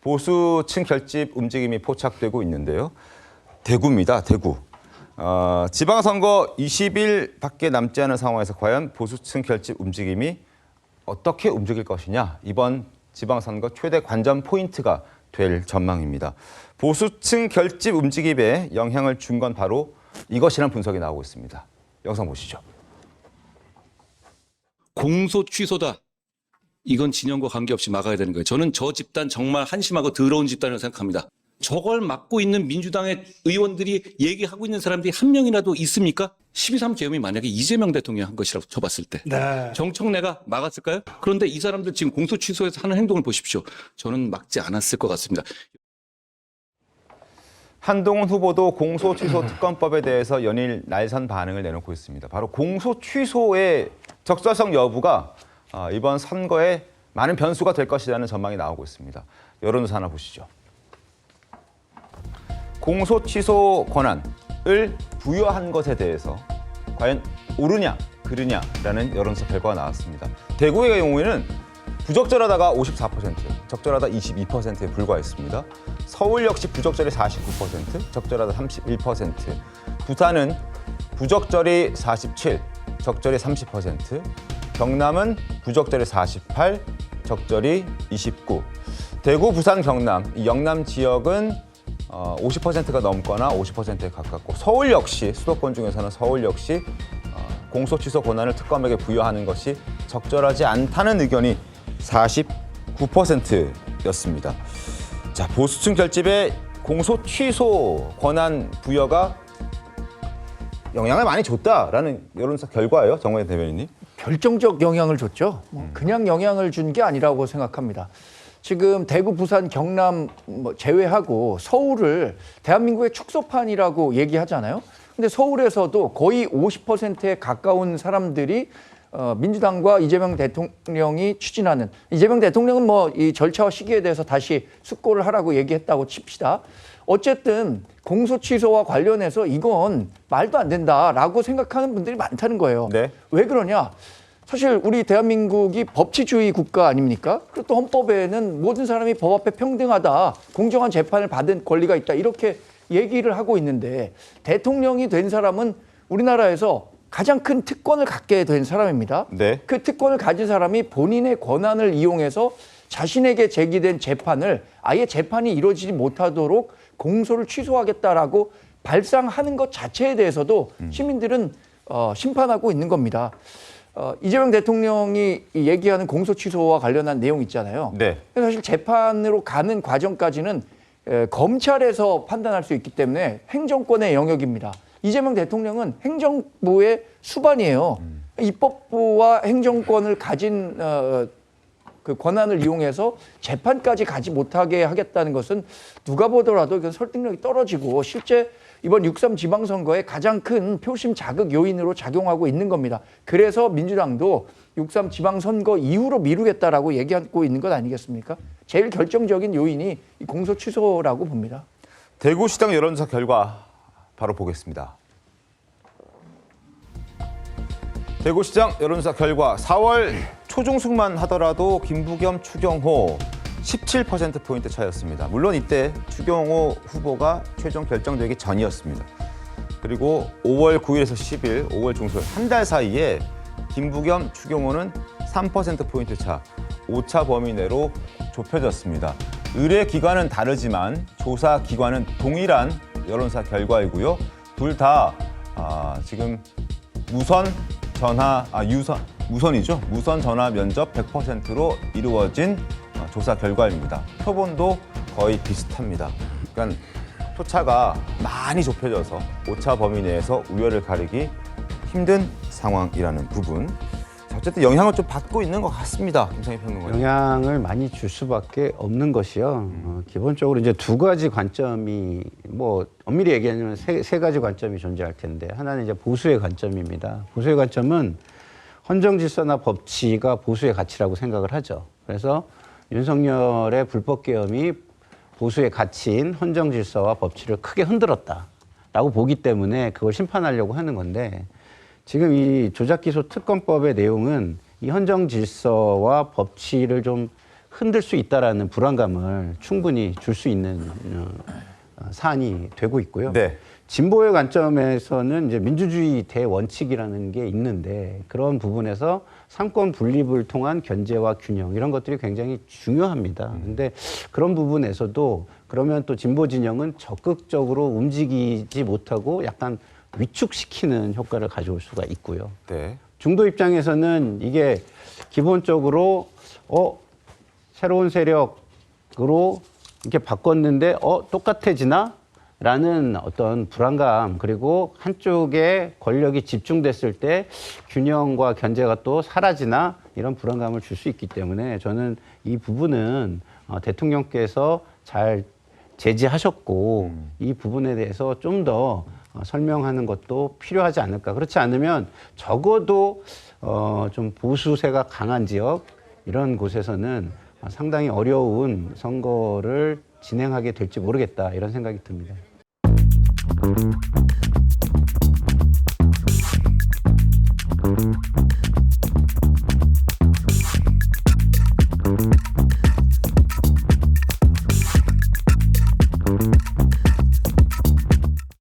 보수층 결집 움직임이 포착되고 있는데요. 대구입니다. 대구. 지방선거 20일밖에 남지 않은 상황에서 과연 보수층 결집 움직임이 어떻게 움직일 것이냐. 이번 지방선거 최대 관전 포인트가 될 전망입니다. 보수층 결집 움직임에 영향을 준 건 바로 이것이라는 분석이 나오고 있습니다. 영상 보시죠. 공소 취소다. 이건 진영과 관계없이 막아야 되는 거예요. 저는 저 집단 정말 한심하고 더러운 집단이라고 생각합니다. 저걸 맡고 있는 민주당의 의원들이 얘기하고 있는 사람들이 한 명이라도 있습니까? 12.3 계엄이 만약에 이재명 대통령이 한 것이라고 쳐봤을 때 네. 정청래가 막았을까요? 그런데 이 사람들 지금 공소 취소해서 하는 행동을 보십시오. 저는 막지 않았을 것 같습니다. 한동훈 후보도 공소 취소 특검법에 대해서 연일 날선 반응을 내놓고 있습니다. 바로 공소 취소의 적절성 여부가 이번 선거에 많은 변수가 될 것이라는 전망이 나오고 있습니다. 여론조사 하나 보시죠. 공소 취소 권한을 부여한 것에 대해서 과연 옳으냐 그르냐라는 여론조사 결과가 나왔습니다. 대구의 경우에는 부적절하다가 54%, 적절하다 22%에 불과했습니다. 서울 역시 부적절히 49%, 적절하다 31%, 부산은 부적절히 47, 적절히 30%, 경남은 부적절히 48, 적절히 29. 대구, 부산, 경남, 이 영남 지역은 50%가 넘거나 50%에 가깝고 서울 역시 수도권 중에서는 서울 역시 공소 취소 권한을 특검에게 부여하는 것이 적절하지 않다는 의견이 49%였습니다. 자, 보수층 결집에 공소 취소 권한 부여가 영향을 많이 줬다라는 여론조사 결과예요, 정원희 대변인님. 결정적 영향을 줬죠. 그냥 영향을 준 게 아니라고 생각합니다. 지금 대구, 부산, 경남 제외하고 서울을 대한민국의 축소판이라고 얘기하잖아요. 근데 서울에서도 거의 50%에 가까운 사람들이 민주당과 이재명 대통령이 추진하는, 이재명 대통령은 이 절차와 시기에 대해서 다시 숙고를 하라고 얘기했다고 칩시다. 어쨌든 공소 취소와 관련해서 이건 말도 안 된다라고 생각하는 분들이 많다는 거예요. 네. 왜 그러냐? 사실 우리 대한민국이 법치주의 국가 아닙니까? 그리고 또 헌법에는 모든 사람이 법 앞에 평등하다, 공정한 재판을 받은 권리가 있다, 이렇게 얘기를 하고 있는데 대통령이 된 사람은 우리나라에서 가장 큰 특권을 갖게 된 사람입니다. 네. 그 특권을 가진 사람이 본인의 권한을 이용해서 자신에게 제기된 재판을 아예 재판이 이루어지지 못하도록 공소를 취소하겠다라고 발상하는 것 자체에 대해서도 시민들은 심판하고 있는 겁니다. 이재명 대통령이 얘기하는 공소 취소와 관련한 내용 있잖아요. 네. 사실 재판으로 가는 과정까지는 검찰에서 판단할 수 있기 때문에 행정권의 영역입니다. 이재명 대통령은 행정부의 수반이에요. 입법부와 행정권을 가진 그 권한을 이용해서 재판까지 가지 못하게 하겠다는 것은 누가 보더라도 이건 설득력이 떨어지고 실제 이번 6.3 지방선거에 가장 큰 표심 자극 요인으로 작용하고 있는 겁니다. 그래서 민주당도 6.3 지방선거 이후로 미루겠다라고 얘기하고 있는 것 아니겠습니까? 제일 결정적인 요인이 이 공소 취소라고 봅니다. 대구시장 여론조사 결과 바로 보겠습니다. 대구시장 여론조사 결과 4월 초중순만 하더라도 김부겸, 추경호 17%포인트 차이였습니다. 물론 이때 추경호 후보가 최종 결정되기 전이었습니다. 그리고 5월 9일에서 10일, 5월 중순 한 달 사이에 김부겸, 추경호는 3%포인트 차, 오차 범위 내로 좁혀졌습니다. 의뢰 기관은 다르지만 조사 기관은 동일한 여론조사 결과이고요. 둘 다 지금 무선이죠. 무선 전화 면접 100%로 이루어진 조사 결과입니다. 표본도 거의 비슷합니다. 그러니까 표차가 많이 좁혀져서 오차 범위 내에서 우열을 가리기 힘든 상황이라는 부분. 어쨌든 영향을 좀 받고 있는 것 같습니다. 김성희 평론가님. 영향을 많이 줄 수밖에 없는 것이요. 기본적으로 이제 두 가지 관점이 엄밀히 얘기하면 세 가지 관점이 존재할 텐데 하나는 이제 보수의 관점입니다. 보수의 관점은 헌정 질서나 법치가 보수의 가치라고 생각을 하죠. 그래서 윤석열의 불법 계엄이 보수의 가치인 헌정 질서와 법치를 크게 흔들었다라고 보기 때문에 그걸 심판하려고 하는 건데 지금 이 조작기소 특검법의 내용은 이 헌정 질서와 법치를 좀 흔들 수 있다라는 불안감을 충분히 줄 수 있는 사안이 되고 있고요. 네. 진보의 관점에서는 이제 민주주의 대원칙이라는 게 있는데 그런 부분에서 상권 분립을 통한 견제와 균형 이런 것들이 굉장히 중요합니다. 근데 그런 부분에서도 그러면 또 진보 진영은 적극적으로 움직이지 못하고 약간 위축시키는 효과를 가져올 수가 있고요. 네. 중도 입장에서는 이게 기본적으로 새로운 세력으로 이렇게 바꿨는데 똑같아지나? 라는 어떤 불안감 그리고 한쪽에 권력이 집중됐을 때 균형과 견제가 또 사라지나 이런 불안감을 줄 수 있기 때문에 저는 이 부분은 대통령께서 잘 제지하셨고 이 부분에 대해서 좀 더 설명하는 것도 필요하지 않을까. 그렇지 않으면 적어도 좀 보수세가 강한 지역 이런 곳에서는 상당히 어려운 선거를 진행하게 될지 모르겠다 이런 생각이 듭니다.